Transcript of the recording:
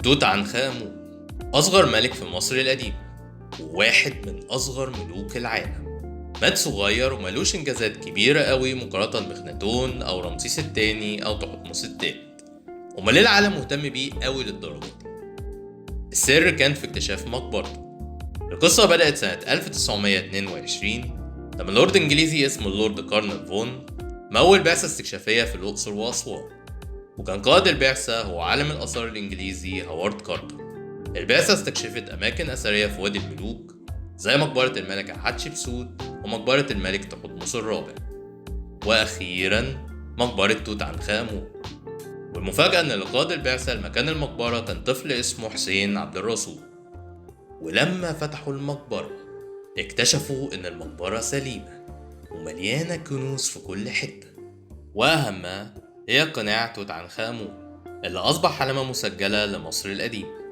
توت عنخ آمون أصغر ملك في مصر القديمة، وواحد من أصغر ملوك العالم. مات صغير وملوش إنجازات كبيرة قوي مقارنة بخناتون أو رمسيس التاني أو تحتمس التالت. أمال ليه العالم مهتم بيه قوي للدرجة دي؟ السر كان في اكتشاف مقبرته. القصة بدأت سنة 1922 لما لورد إنجليزي اسمه اللورد كارنل فون مول بعثة استكشافية في الأقصر وأسوان، وكان قائد البعثة هو عالم الآثار الإنجليزي هوارد كارتر. البعثة استكشفت أماكن أثرية في وادي الملوك زي مقبرة الملكة حتشبسوت ومقبرة الملك تحتمس الرابع، وأخيرا مقبرة توت عنخ آمون. والمفاجأة إن اللي قاد البعثة لمكان المقبرة كان طفل اسمه حسين عبد الرسول. ولما فتحوا المقبرة اكتشفوا إن المقبرة سليمة ومليانة كنوز في كل حتة، وأهمها هي قناع توت عنخ آمون اللي أصبح علامة مسجلة لمصر القديمة.